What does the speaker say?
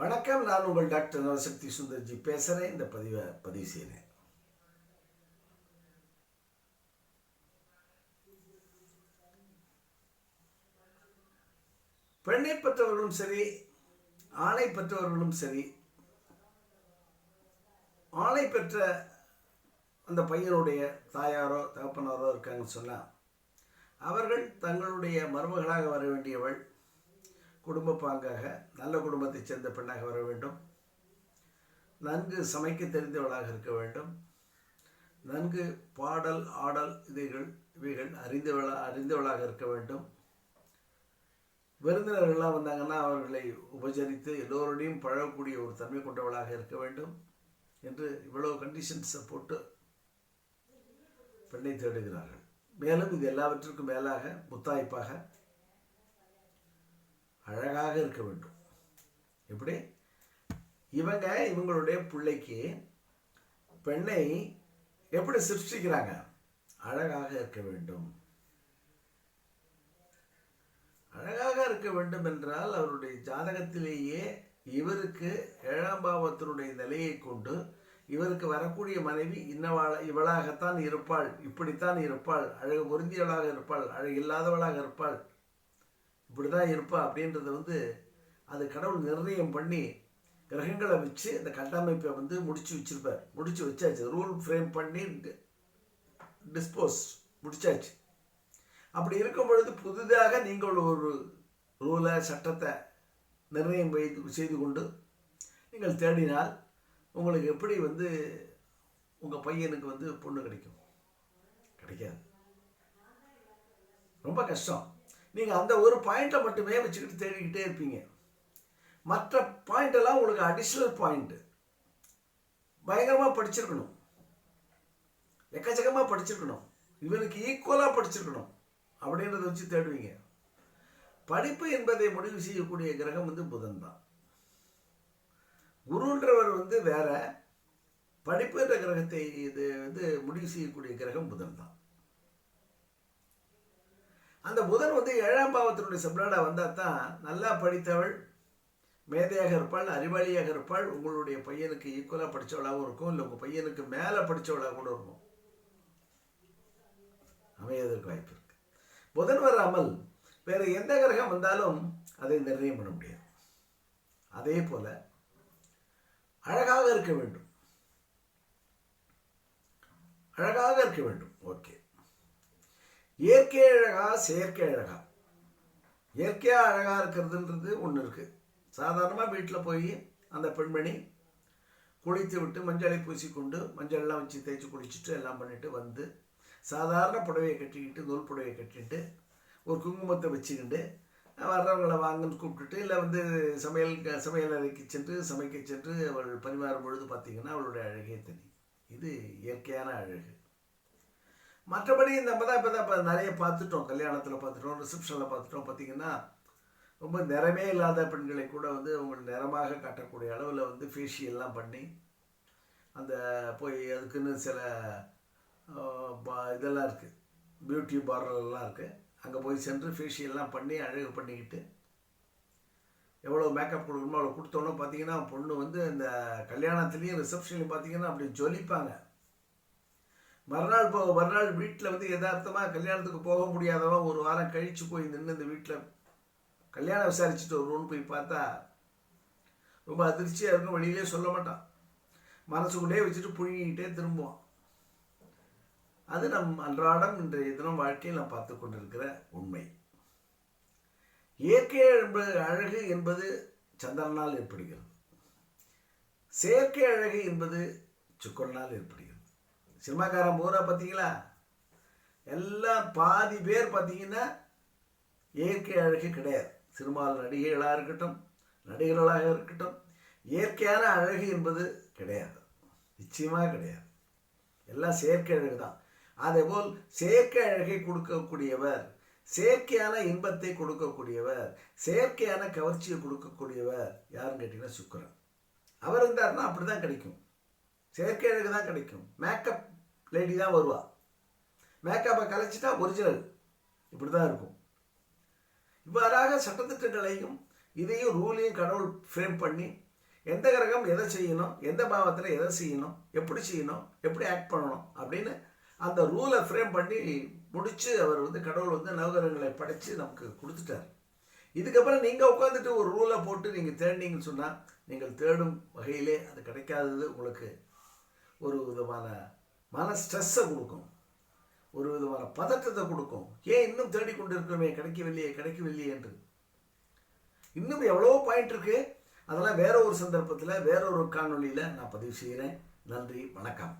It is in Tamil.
வணக்கம். நான் உங்கள் டாக்டர் நவசக்தி சுந்தர்ஜி பேசுகிறேன். இந்த பதிவு செய்கிறேன். பெண்ணை பெற்றவர்களும் சரி, ஆணை பெற்றவர்களும் சரி, ஆணை பெற்ற அந்த பையனுடைய தாயாரோ தகப்பனாரோ இருக்காங்கன்னு சொன்னால், அவர்கள் தங்களுடைய மருமகளாக வர வேண்டியவள் குடும்ப பாங்காக நல்ல குடும்பத்தைச் சேர்ந்த பெண்ணாக வர வேண்டும். நன்கு சமைக்க தெரிந்தவளாக இருக்க வேண்டும். நன்கு பாடல் ஆடல் இவைகள் அறிந்தவளாக இருக்க வேண்டும். விருந்தினர்கள்லாம் வந்தாங்கன்னா அவர்களை உபசரித்து எல்லோருடையும் பழகக்கூடிய ஒரு தன்மை கொண்டவளாக இருக்க வேண்டும் என்று இவ்வளவு கண்டிஷன்ஸை போட்டு பெண்ணை தேடுகிறார்கள். மேலும் இது எல்லாவற்றிற்கும் மேலாக முத்தாய்ப்பாக அழகாக இருக்க வேண்டும். எப்படி இவங்களுடைய பிள்ளைக்கு பெண்ணை எப்படி சிருஷ்டிக்கிறாங்க? அழகாக இருக்க வேண்டும். அழகாக இருக்க வேண்டும் என்றால் அவருடைய ஜாதகத்திலேயே இவருக்கு 7ஆம் பாவத்தினுடைய நிலையை கொண்டு இவருக்கு வரக்கூடிய மனைவி இவளாகத்தான் இருப்பாள், இப்படித்தான் இருப்பாள், அழகு பொருந்தியவளாக இருப்பாள், அழகு இல்லாதவளாக இருப்பாள், இப்படிதான் இருப்பா அப்படின்றத அது கடவுள் நிர்ணயம் பண்ணி கிரகங்களை வச்சு அந்த கட்டமைப்பை முடிச்சு வச்சாச்சு. ரூல் ஃப்ரேம் பண்ணி டிஸ்போஸ் முடிச்சாச்சு. அப்படி இருக்கும் பொழுது புதிதாக நீங்கள் ஒரு ரூலை சட்டத்தை நிர்ணயம் செய்து கொண்டு நீங்கள் தேடினால் உங்களுக்கு எப்படி உங்கள் பையனுக்கு பொண்ணு கிடைக்கும்? கிடைக்காது. ரொம்ப கஷ்டம். நீங்கள் அந்த ஒரு பாயிண்ட்டை மட்டுமே வச்சுக்கிட்டு தேடிக்கிட்டே இருப்பீங்க. மற்ற பாயிண்டெல்லாம் உங்களுக்கு அடிஷ்னல் பாயிண்ட்டு. பயங்கரமாக படிச்சிருக்கணும், எக்கச்சக்கமாக படிச்சிருக்கணும், இவனுக்கு ஈக்குவலாக படிச்சிருக்கணும் அப்படின்றத வச்சு தேடுவீங்க. படிப்பு என்பதை முடிவு செய்யக்கூடிய கிரகம் புதன் தான். குருன்றவர் வேற, படிப்பு என்ற கிரகத்தை முடிவு செய்யக்கூடிய கிரகம் புதன் தான். அந்த புதன் 7ஆம் பாவத்தினுடைய சப்ளாடா வந்தால் தான் நல்லா படித்தவள், மேதையாக இருப்பாள், அறிவாளியாக இருப்பாள், உங்களுடைய பையனுக்கு ஈக்குவலாக படித்தவளாகவும் இருக்கும், இல்லை உங்கள் பையனுக்கு மேலே படித்தவளாக கூட இருக்கும். அமைவதற்கு வாய்ப்பு இருக்கு. புதன் வராமல் வேறு எந்த கிரகம் வந்தாலும் அதை நிர்ணயம் பண்ண முடியாது. அதே போல அழகாக இருக்க வேண்டும். அழகாக இருக்க வேண்டும். ஓகே, இயற்கை அழகா செயற்கை அழகா? இயற்கையாக அழகாக இருக்கிறதுன்றது ஒன்று இருக்குது. சாதாரணமாக வீட்டில் போய் அந்த பெண்மணி குளித்து விட்டு மஞ்சளை பூசிக்கொண்டு மஞ்சள்லாம் வச்சு தேய்ச்சி குளிச்சுட்டு எல்லாம் பண்ணிட்டு சாதாரண புடவையை கட்டிக்கிட்டு, நூல் புடவையை கட்டிட்டு, ஒரு குங்குமத்தை வச்சுக்கிட்டு வர்றவங்களை வாங்கன்னு கூப்பிட்டுட்டு, இல்லை சமையல் அறைக்கு சென்று சமைக்க சென்று அவள் பரிமாறும் பொழுது பார்த்திங்கன்னா அவளுடைய அழகே தனி. இது இயற்கையான அழகு. மற்றபடி நம்ம தான் இப்போ நிறைய பார்த்துட்டோம். கல்யாணத்தில் பார்த்துட்டோம், ரிசப்ஷனில் பார்த்துட்டோம். பார்த்திங்கன்னா ரொம்ப நிறமே இல்லாத பெண்களை கூட அவங்க நிறமாக காட்டக்கூடிய அளவில் ஃபேஷியல்லாம் பண்ணி அந்த போய் அதுக்குன்னு சில இதெல்லாம் இருக்குது, பியூட்டி பார்லர்லாம் இருக்குது. அங்கே போய் சென்று ஃபேஷியல்லாம் பண்ணி அழகு பண்ணிக்கிட்டு எவ்வளோ மேக்கப் கொடுக்கணுமோ அவ்வளோ கொடுத்தோன்னே பார்த்திங்கன்னா பொண்ணு இந்த கல்யாணத்துலேயும் ரிசப்ஷன்லையும் பார்த்திங்கன்னா அப்படி ஜொலிப்பாங்க. மறுநாள் வீட்டில் யதார்த்தமாக கல்யாணத்துக்கு போக முடியாதவன் ஒரு வாரம் கழித்து போய் நின்று இந்த வீட்டில் கல்யாணம் விசாரிச்சுட்டு வருவோன்னு போய் பார்த்தா ரொம்ப அதிர்ச்சியாக இருக்கும். வெளியிலே சொல்ல மாட்டான், மனசுக்குள்ளே வச்சுட்டு புழுங்கிக்கிட்டே திரும்புவான். அது நம் அன்றாடம் இன்றைய தினம் வாழ்க்கையில் நாம் பார்த்து கொண்டிருக்கிற உண்மை. இயற்கை அழகு என்பது சந்திரனால் ஏற்படுகிறது. செயற்கை அழகு என்பது சுக்கரனால் ஏற்படுகிறது. சினிமாக்காரன் பூரா பார்த்தீங்களா, எல்லாம் பாதி பேர் பார்த்தீங்கன்னா இயற்கை அழகு கிடையாது. சினிமாவில் நடிகைகளாக இருக்கட்டும், நடிகர்களாக இருக்கட்டும், இயற்கையான அழகு என்பது கிடையாது, நிச்சயமாக கிடையாது. எல்லாம் செயற்கை அழகு தான். அதேபோல் செயற்கை அழகை கொடுக்கக்கூடியவர், செயற்கையான இன்பத்தை கொடுக்கக்கூடியவர், செயற்கையான கவர்ச்சியை கொடுக்கக்கூடியவர் யாருன்னு கேட்டிங்கன்னா சுக்கிரன். அவர் இருந்தாருன்னா அப்படி தான் கிடைக்கும், செயற்கை அழகு தான் கிடைக்கும். மேக்கப் லேடி தான் வருவா, மேக்கப்பை கலைச்சிட்டா ஒரிஜினல் இப்படி தான் இருக்கும். இவ்வாறாக சட்டத்திட்டங்களையும் இதையும் ரூலையும் கடவுள் ஃப்ரேம் பண்ணி எந்த கிரகம் எதை செய்யணும், எந்த பாவத்தில் எதை செய்யணும், எப்படி செய்யணும், எப்படி ஆக்ட் பண்ணணும் அப்படின்னு அந்த ரூலை ஃப்ரேம் பண்ணி முடித்து அவர் கடவுள் நவகிரகங்களை படைத்து நமக்கு கொடுத்துட்டார். இதுக்கப்புறம் நீங்கள் உட்காந்துட்டு ஒரு ரூலை போட்டு நீங்கள் தேடினீங்கன்னு சொன்னால் நீங்கள் தேடும் வகையிலே அது கிடைக்காதது உங்களுக்கு ஒரு விதமான மன ஸ்ட்ரெஸ்ஸை கொடுக்கும், ஒரு விதமான பதட்டத்தை கொடுக்கும். ஏன் இன்னும் தேடிக்கொண்டு இருக்கிறோமே, கிடைக்கவில்லையே என்று. இன்னும் எவ்வளோ பாயிண்ட் இருக்குது. அதெல்லாம் வேற ஒரு சந்தர்ப்பத்தில் வேற ஒரு காணொலியில் நான் பதிவு செய்கிறேன். நன்றி, வணக்கம்.